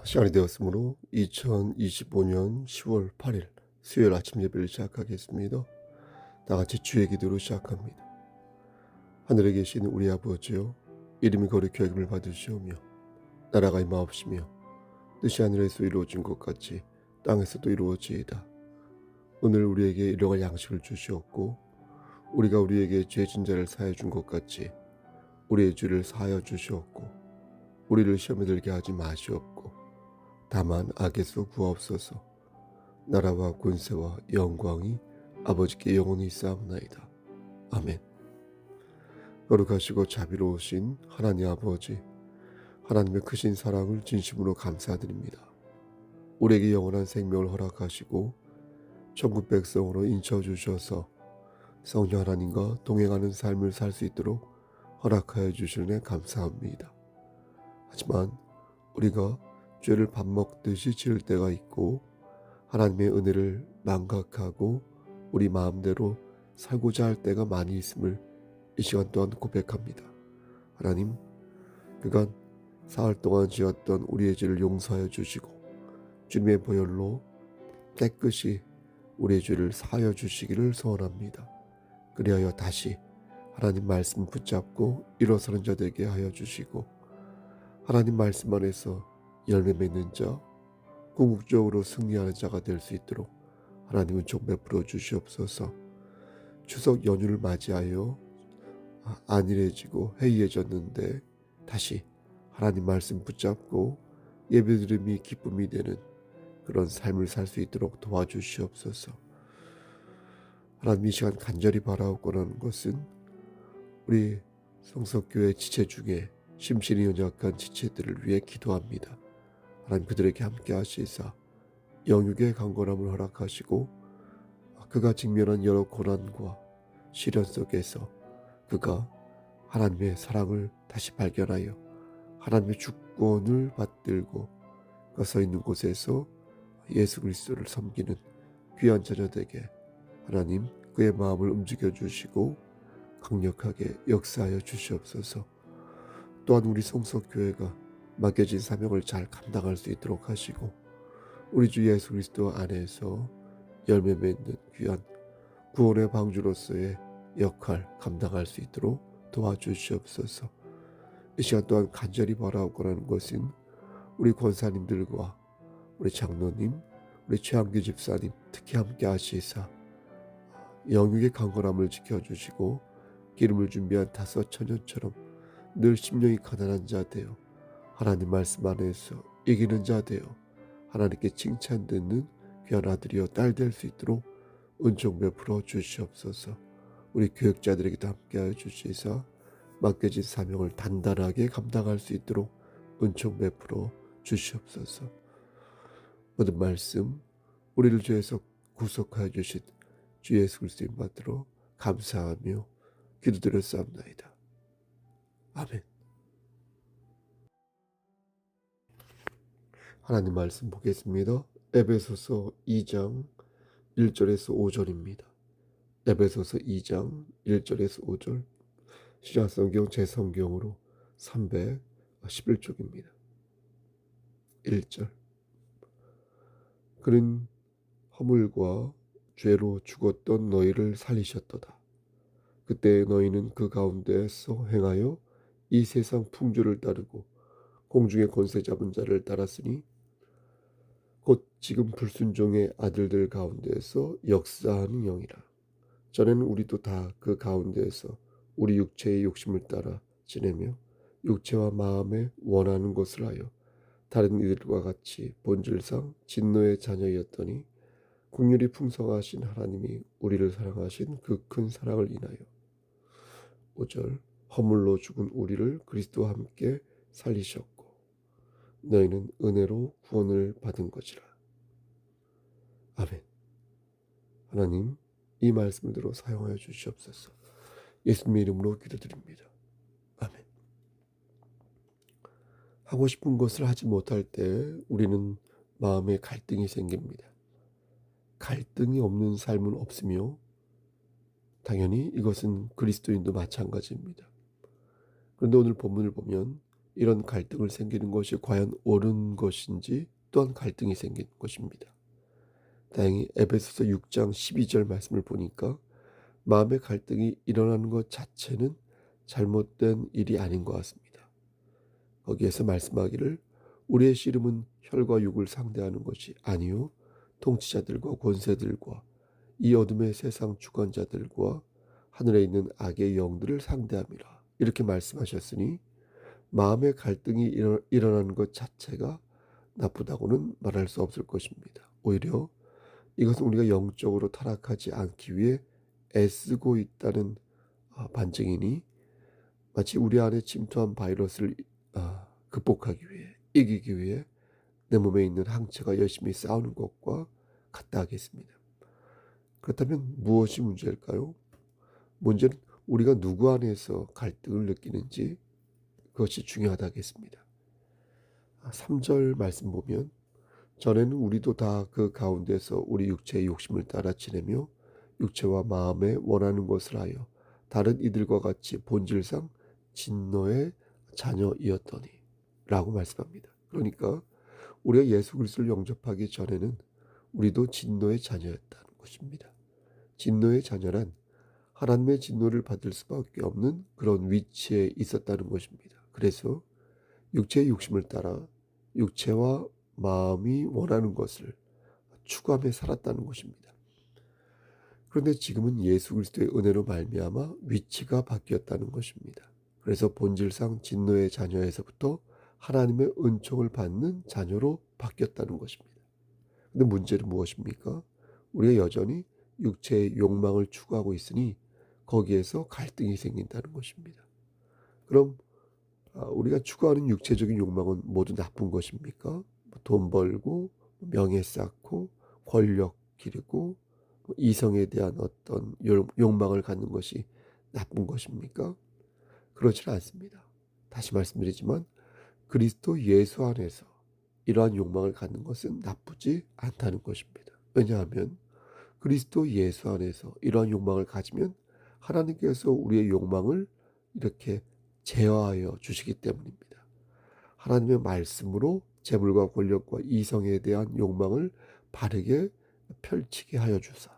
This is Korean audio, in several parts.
시간이 되었으므로 2025년 10월 8일 수요일 아침 예배를 시작하겠습니다. 다 같이 주의 기도로 시작합니다. 하늘에 계신 우리 아버지여, 이름이 거룩히 여김을 받으시오며 나라가 임하옵시며 뜻이 하늘에서 이루어진 것 같이 땅에서도 이루어지이다. 오늘 우리에게 일용할 양식을 주시옵고 우리가 우리에게 죄진 자를 사하여 준 것 같이 우리의 죄를 사하여 주시옵고 우리를 시험에 들게 하지 마시옵고 다만 악에서 구하옵소서. 나라와 권세와 영광이 아버지께 영원히 있사옵나이다. 아멘. 거룩하시고 자비로우신 하나님 아버지, 하나님의 크신 사랑을 진심으로 감사드립니다. 우리에게 영원한 생명을 허락하시고 천국 백성으로 인쳐주셔서 성령 하나님과 동행하는 삶을 살 수 있도록 허락하여 주시는 감사합니다. 하지만 우리가 죄를 밥 먹듯이 지을 때가 있고 하나님의 은혜를 망각하고 우리 마음대로 살고자 할 때가 많이 있음을 이 시간 또한 고백합니다. 하나님, 그간 사흘 동안 지었던 우리의 죄를 용서하여 주시고 주님의 보혈로 깨끗이 우리의 죄를 사하여 주시기를 소원합니다. 그리하여 다시 하나님 말씀 붙잡고 일어서는 자 되게 하여 주시고 하나님 말씀 안에서 열매 맺는 자, 궁극적으로 승리하는 자가 될 수 있도록 하나님은 좀 베풀어 주시옵소서. 추석 연휴를 맞이하여 안일해지고 해이해졌는데 다시 하나님 말씀 붙잡고 예배드림이 기쁨이 되는 그런 삶을 살 수 있도록 도와주시옵소서. 하나님, 이 시간 간절히 바라옵고는 것은 우리 성석교회 지체 중에 심신이 연약한 지체들을 위해 기도합니다. 하나님, 그들에게 함께 하시사 영육의 강건함을 허락하시고 그가 직면한 여러 고난과 시련 속에서 그가 하나님의 사랑을 다시 발견하여 하나님의 주권을 받들고 그가 서 있는 곳에서 예수 그리스도를 섬기는 귀한 자녀되게 하나님 그의 마음을 움직여 주시고 강력하게 역사하여 주시옵소서. 또한 우리 성석교회가 맡겨진 사명을 잘 감당할 수 있도록 하시고 우리 주 예수 그리스도 안에서 열매 맺는 귀한 구원의 방주로서의 역할 감당할 수 있도록 도와주시옵소서. 이 시간 또한 간절히 바라옵고는 것은 우리 권사님들과 우리 장로님, 우리 최한규 집사님 특히 함께 하시사 영육의 강건함을 지켜주시고 기름을 준비한 다섯 처녀처럼 늘 심령이 가난한 자 되어 하나님 말씀 안에서 이기는 자 되어 하나님께 칭찬 듣는 귀한 아들이여 딸 될 수 있도록 은총 베풀어 주시옵소서. 우리 교육자들에게도 함께하여 주시사 맡겨진 사명을 단단하게 감당할 수 있도록 은총 베풀어 주시옵소서. 모든 말씀 우리를 죄에서 구속하여 주신 주 예수 그리스도의 받들어 감사하며 기도드렸사옵나이다. 아멘. 하나님 말씀 보겠습니다. 에베소서 2장 1절에서 5절입니다. 에베소서 2장 1절에서 5절 신약성경 제성경으로 311쪽입니다. 1절 그는 허물과 죄로 죽었던 너희를 살리셨도다. 그때 너희는 그 가운데서 행하여 이 세상 풍조를 따르고 공중의 권세 잡은 자를 따랐으니 곧 지금 불순종의 아들들 가운데서 역사하는 영이라. 전에는 우리도 다 그 가운데에서 우리 육체의 욕심을 따라 지내며 육체와 마음에 원하는 것을 하여 다른 이들과 같이 본질상 진노의 자녀였더니 긍휼이 풍성하신 하나님이 우리를 사랑하신 그 큰 사랑을 인하여 5절 허물로 죽은 우리를 그리스도와 함께 살리셨고 너희는 은혜로 구원을 받은 것이라. 아멘. 하나님, 이 말씀을 들어 사용하여 주시옵소서. 예수님의 이름으로 기도드립니다. 아멘. 하고 싶은 것을 하지 못할 때 우리는 마음에 갈등이 생깁니다. 갈등이 없는 삶은 없으며 당연히 이것은 그리스도인도 마찬가지입니다. 그런데 오늘 본문을 보면 이런 갈등을 생기는 것이 과연 옳은 것인지 또한 갈등이 생기는 것입니다. 다행히 에베소서 6장 12절 말씀을 보니까 마음의 갈등이 일어나는 것 자체는 잘못된 일이 아닌 것 같습니다. 거기에서 말씀하기를 우리의 씨름은 혈과 육을 상대하는 것이 아니요 통치자들과 권세들과 이 어둠의 세상 주관자들과 하늘에 있는 악의 영들을 상대함이라 이렇게 말씀하셨으니 마음의 갈등이 일어나는 것 자체가 나쁘다고는 말할 수 없을 것입니다. 오히려 이것은 우리가 영적으로 타락하지 않기 위해 애쓰고 있다는 반증이니 마치 우리 안에 침투한 바이러스를 극복하기 위해 이기기 위해 내 몸에 있는 항체가 열심히 싸우는 것과 같다 하겠습니다. 그렇다면 무엇이 문제일까요? 문제는 우리가 누구 안에서 갈등을 느끼는지 그것이 중요하다 하겠습니다. 3절 말씀 보면 전에는 우리도 다 그 가운데서 우리 육체의 욕심을 따라 지내며 육체와 마음에 원하는 것을 하여 다른 이들과 같이 본질상 진노의 자녀이었더니 라고 말씀합니다. 그러니까 우리가 예수 그리스도를 영접하기 전에는 우리도 진노의 자녀였다는 것입니다. 진노의 자녀란 하나님의 진노를 받을 수밖에 없는 그런 위치에 있었다는 것입니다. 그래서 육체의 욕심을 따라 육체와 마음이 원하는 것을 추구하며 살았다는 것입니다. 그런데 지금은 예수 그리스도의 은혜로 말미암아 위치가 바뀌었다는 것입니다. 그래서 본질상 진노의 자녀에서부터 하나님의 은총을 받는 자녀로 바뀌었다는 것입니다. 근데 문제는 무엇입니까? 우리가 여전히 육체의 욕망을 추구하고 있으니 거기에서 갈등이 생긴다는 것입니다. 그럼 우리가 추구하는 육체적인 욕망은 모두 나쁜 것입니까? 돈 벌고 명예 쌓고 권력 기르고 이성에 대한 어떤 욕망을 갖는 것이 나쁜 것입니까? 그렇지 않습니다. 다시 말씀드리지만 그리스도 예수 안에서 이러한 욕망을 갖는 것은 나쁘지 않다는 것입니다. 왜냐하면 그리스도 예수 안에서 이러한 욕망을 가지면 하나님께서 우리의 욕망을 이렇게 제어하여 주시기 때문입니다. 하나님의 말씀으로 재물과 권력과 이성에 대한 욕망을 바르게 펼치게 하여 주사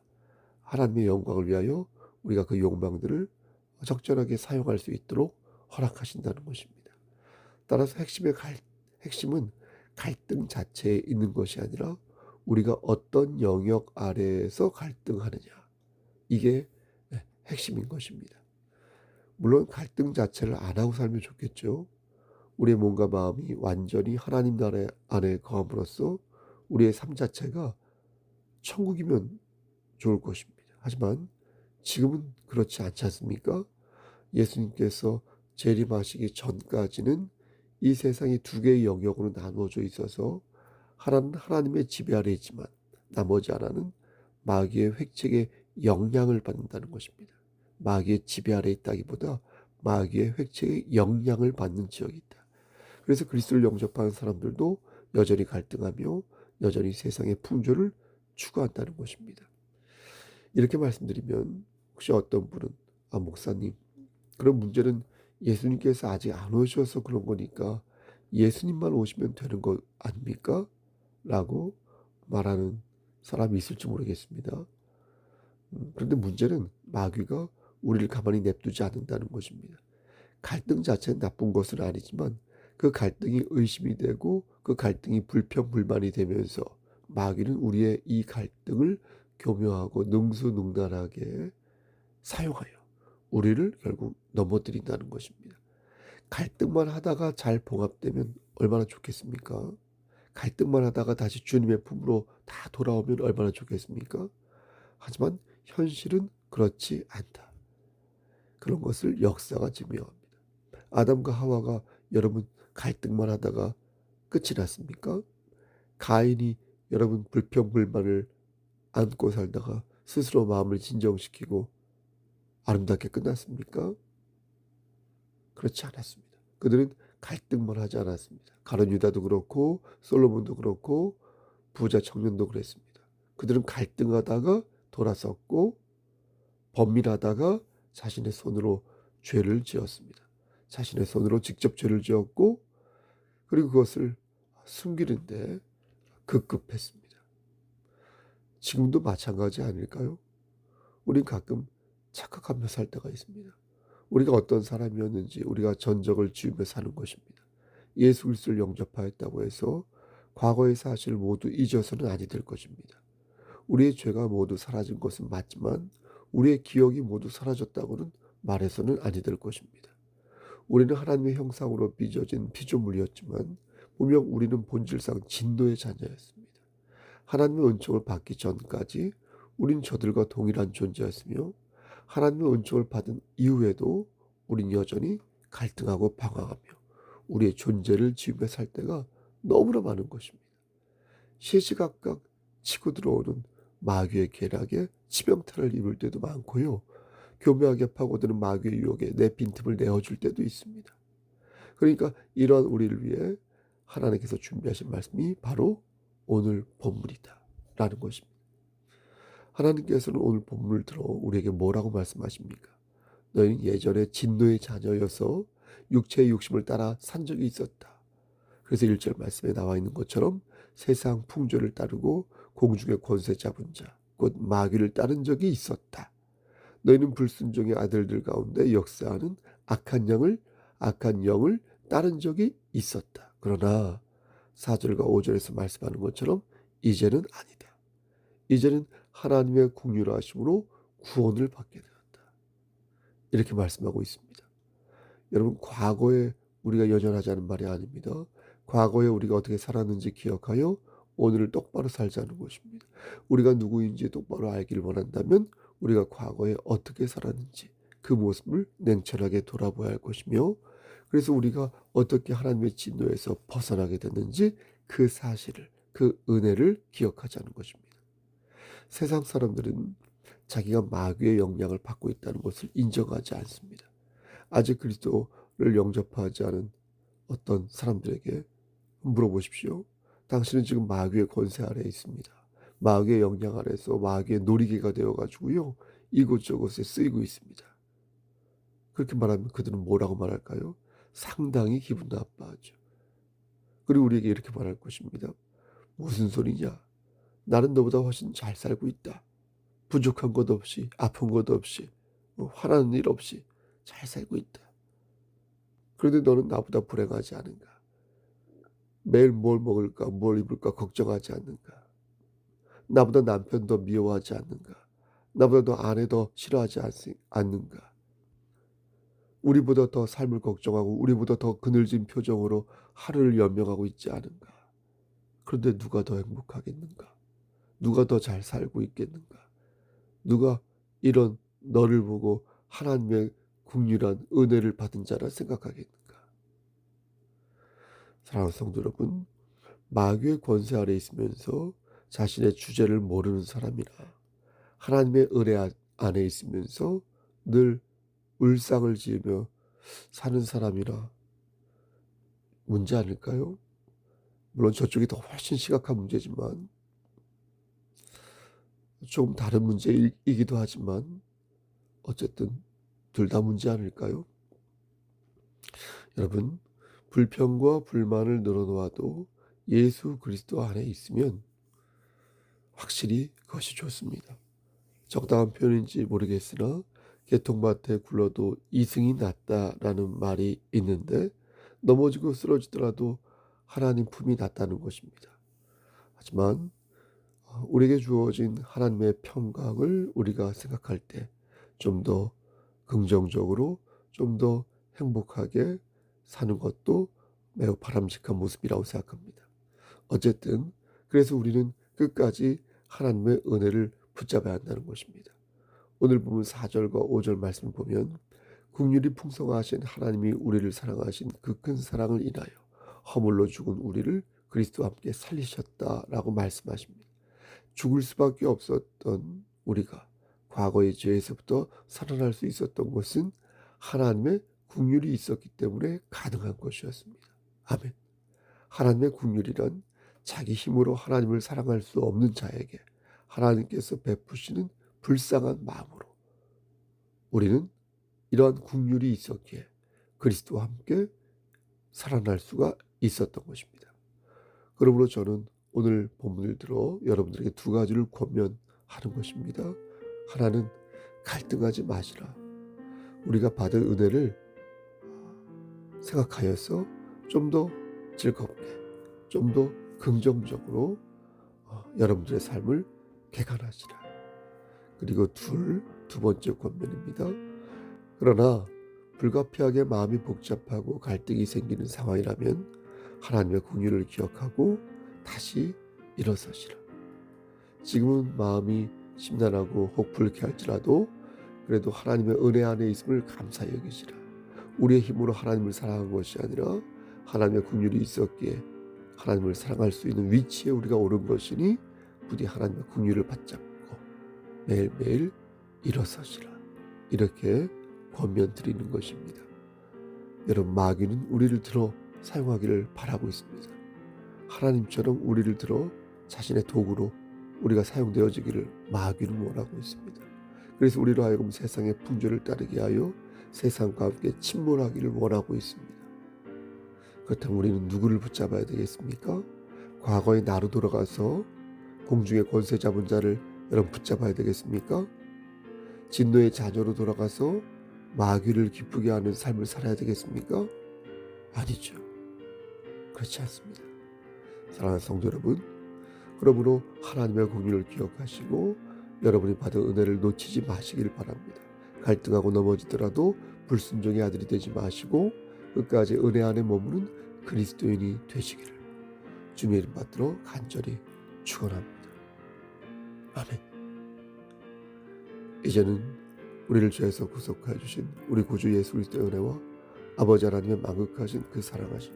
하나님의 영광을 위하여 우리가 그 욕망들을 적절하게 사용할 수 있도록 허락하신다는 것입니다. 따라서 핵심은 갈등 자체에 있는 것이 아니라 우리가 어떤 영역 아래에서 갈등하느냐 이게 핵심인 것입니다. 물론 갈등 자체를 안 하고 살면 좋겠죠. 우리의 몸과 마음이 완전히 하나님 나라 안에 거함으로써 우리의 삶 자체가 천국이면 좋을 것입니다. 하지만 지금은 그렇지 않지 않습니까? 예수님께서 재림하시기 전까지는 이 세상이 두 개의 영역으로 나누어져 있어서 하나는 하나님의 지배 아래 있지만 나머지 하나는 마귀의 획책에 영향을 받는다는 것입니다. 마귀의 지배 아래 있다기보다 마귀의 획책에 영향을 받는 지역이 있다. 그래서 그리스도를 영접하는 사람들도 여전히 갈등하며 여전히 세상의 풍조를 추구한다는 것입니다. 이렇게 말씀드리면 혹시 어떤 분은 목사님 그런 문제는 예수님께서 아직 안 오셔서 그런 거니까 예수님만 오시면 되는 거 아닙니까? 라고 말하는 사람이 있을지 모르겠습니다. 그런데 문제는 마귀가 우리를 가만히 냅두지 않는다는 것입니다. 갈등 자체는 나쁜 것은 아니지만 그 갈등이 의심이 되고 그 갈등이 불평불만이 되면서 마귀는 우리의 이 갈등을 교묘하고 능수능란하게 사용하여 우리를 결국 넘어뜨린다는 것입니다. 갈등만 하다가 잘 봉합되면 얼마나 좋겠습니까? 갈등만 하다가 다시 주님의 품으로 다 돌아오면 얼마나 좋겠습니까? 하지만 현실은 그렇지 않다. 그런 것을 역사가 증명합니다. 아담과 하와가 여러분 갈등만 하다가 끝이 났습니까? 가인이 여러분 불평불만을 안고 살다가 스스로 마음을 진정시키고 아름답게 끝났습니까? 그렇지 않았습니다. 그들은 갈등만 하지 않았습니다. 가룟 유다도 그렇고 솔로몬도 그렇고 부자 청년도 그랬습니다. 그들은 갈등하다가 돌아섰고 범민하다가 자신의 손으로 죄를 지었습니다. 자신의 손으로 직접 죄를 지었고 그리고 그것을 숨기는데 급급했습니다. 지금도 마찬가지 아닐까요? 우린 가끔 착각하며 살 때가 있습니다. 우리가 어떤 사람이었는지 우리가 전적을 지우며 사는 것입니다. 예수 그리스도를 영접하였다고 해서 과거의 사실을 모두 잊어서는 아니 될 것입니다. 우리의 죄가 모두 사라진 것은 맞지만 우리의 기억이 모두 사라졌다고는 말해서는 아니 될 것입니다. 우리는 하나님의 형상으로 빚어진 피조물이었지만 분명 우리는 본질상 진노의 자녀였습니다. 하나님의 은총을 받기 전까지 우린 저들과 동일한 존재였으며 하나님의 은총을 받은 이후에도 우린 여전히 갈등하고 방황하며 우리의 존재를 지우며 살 때가 너무나 많은 것입니다. 시시각각 치고 들어오는 마귀의 계략에 치명타를 입을 때도 많고요. 교묘하게 파고드는 마귀의 유혹에 내 빈틈을 내어줄 때도 있습니다. 그러니까 이러한 우리를 위해 하나님께서 준비하신 말씀이 바로 오늘 본문이다 라는 것입니다. 하나님께서는 오늘 본문을 들어 우리에게 뭐라고 말씀하십니까? 너희는 예전에 진노의 자녀여서 육체의 욕심을 따라 산 적이 있었다. 그래서 1절 말씀에 나와 있는 것처럼 세상 풍조를 따르고 공중의 권세 잡은 자, 곧 마귀를 따른 적이 있었다. 너희는 불순종의 아들들 가운데 역사하는 악한 영을 따른 적이 있었다. 그러나 4절과 5절에서 말씀하는 것처럼 이제는 아니다. 이제는 하나님의 긍휼하심으로 구원을 받게 되었다. 이렇게 말씀하고 있습니다. 여러분, 과거에 우리가 연연하자는 말이 아닙니다. 과거에 우리가 어떻게 살았는지 기억하여 오늘을 똑바로 살자는 것입니다. 우리가 누구인지 똑바로 알기를 원한다면 우리가 과거에 어떻게 살았는지 그 모습을 냉철하게 돌아보아야 할 것이며, 그래서 우리가 어떻게 하나님의 진노에서 벗어나게 됐는지 그 사실을, 그 은혜를 기억하자는 것입니다. 세상 사람들은 자기가 마귀의 영향을 받고 있다는 것을 인정하지 않습니다. 아직 그리스도를 영접하지 않은 어떤 사람들에게 물어보십시오. 당신은 지금 마귀의 권세 아래에 있습니다. 마귀의 영향 아래서 마귀의 놀이개가 되어가지고요, 이곳저곳에 쓰이고 있습니다. 그렇게 말하면 그들은 뭐라고 말할까요? 상당히 기분 나빠하죠. 그리고 우리에게 이렇게 말할 것입니다. 무슨 소리냐? 나는 너보다 훨씬 잘 살고 있다. 부족한 것 없이, 아픈 것 없이, 화나는 일 없이 잘 살고 있다. 그런데 너는 나보다 불행하지 않은가? 매일 뭘 먹을까, 뭘 입을까 걱정하지 않는가? 나보다 남편 더 미워하지 않는가? 나보다 더 아내 더 싫어하지 않는가? 우리보다 더 삶을 걱정하고 우리보다 더 그늘진 표정으로 하루를 연명하고 있지 않은가? 그런데 누가 더 행복하겠는가? 누가 더 잘 살고 있겠는가? 누가 이런 너를 보고 하나님의 긍휼한 은혜를 받은 자라 생각하겠는가? 사랑하는 성도 여러분, 마귀의 권세 아래 있으면서 자신의 주제를 모르는 사람이라 하나님의 은혜 안에 있으면서 늘 울상을 지으며 사는 사람이라 문제 아닐까요? 물론 저쪽이 더 훨씬 심각한 문제지만, 좀 다른 문제이기도 하지만 어쨌든 둘 다 문제 아닐까요? 여러분, 불평과 불만을 늘어놓아도 예수 그리스도 안에 있으면 확실히 그것이 좋습니다. 적당한 표현인지 모르겠으나 개통밭에 굴러도 이승이 낫다라는 말이 있는데, 넘어지고 쓰러지더라도 하나님 품이 낫다는 것입니다. 하지만 우리에게 주어진 하나님의 평강을 우리가 생각할 때 좀 더 긍정적으로, 좀 더 행복하게 사는 것도 매우 바람직한 모습이라고 생각합니다. 어쨌든 그래서 우리는 끝까지 하나님의 은혜를 붙잡아야 한다는 것입니다. 오늘 보면 4절과 5절 말씀을 보면 긍휼이 풍성하신 하나님이 우리를 사랑하신 그 큰 사랑을 인하여 허물로 죽은 우리를 그리스도와 함께 살리셨다라고 말씀하십니다. 죽을 수밖에 없었던 우리가 과거의 죄에서부터 살아날 수 있었던 것은 하나님의 긍휼이 있었기 때문에 가능한 것이었습니다. 아멘. 하나님의 긍휼이란 자기 힘으로 하나님을 사랑할 수 없는 자에게 하나님께서 베푸시는 불쌍한 마음으로 우리는 이러한 긍휼이 있었기에 그리스도와 함께 살아날 수가 있었던 것입니다. 그러므로 저는 오늘 본문을 들어 여러분들에게 두 가지를 권면하는 것입니다. 하나는 갈등하지 마시라. 우리가 받은 은혜를 생각하여서 좀 더 즐겁게, 좀 더 긍정적으로 여러분들의 삶을 개간하시라. 그리고 두 번째 권면입니다. 그러나 불가피하게 마음이 복잡하고 갈등이 생기는 상황이라면 하나님의 긍휼을 기억하고 다시 일어서시라. 지금은 마음이 심란하고 혹 불쾌할지라도 그래도 하나님의 은혜 안에 있음을 감사히 여기시라. 우리의 힘으로 하나님을 사랑한 것이 아니라 하나님의 긍휼이 있었기에 하나님을 사랑할 수 있는 위치에 우리가 오른 것이니 부디 하나님의 긍휼을 받잡고 매일매일 일어서시라. 이렇게 권면드리는 것입니다. 여러분, 마귀는 우리를 들어 사용하기를 바라고 있습니다. 하나님처럼 우리를 들어 자신의 도구로 우리가 사용되어지기를 마귀는 원하고 있습니다. 그래서 우리로 하여금 세상의 풍조를 따르게 하여 세상과 함께 침몰하기를 원하고 있습니다. 그렇다면 우리는 누구를 붙잡아야 되겠습니까? 과거의 나로 돌아가서 공중의 권세 잡은 자를 여러분 붙잡아야 되겠습니까? 진노의 자녀로 돌아가서 마귀를 기쁘게 하는 삶을 살아야 되겠습니까? 아니죠. 그렇지 않습니다. 사랑하는 성도 여러분, 그러므로 하나님의 긍휼을 기억하시고 여러분이 받은 은혜를 놓치지 마시길 바랍니다. 갈등하고 넘어지더라도 불순종의 아들이 되지 마시고 끝까지 은혜 안에 머무는 그리스도인이 되시기를 주님의 이름 받들어 간절히 축원합니다. 아멘. 이제는 우리를 죄에서 구속하여 주신 우리 구주 예수 그리스도의 은혜와 아버지 하나님의 만극하신 그 사랑하심,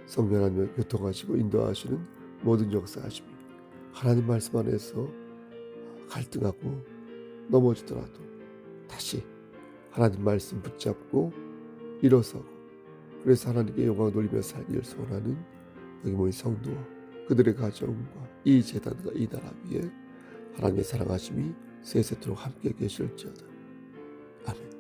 성령 하나님의 교통하시고 인도하시는 모든 역사하심이 하나님 말씀 안에서 갈등하고 넘어지더라도 다시 하나님 말씀 붙잡고 일어서고 그래서 하나님께 영광을 돌리며 살기를 소원하는 여기 모인 성도와 그들의 가정과 이 재단과 이 나라 위에 하나님의 사랑하심이 세세토록 함께 계실지어다. 아멘.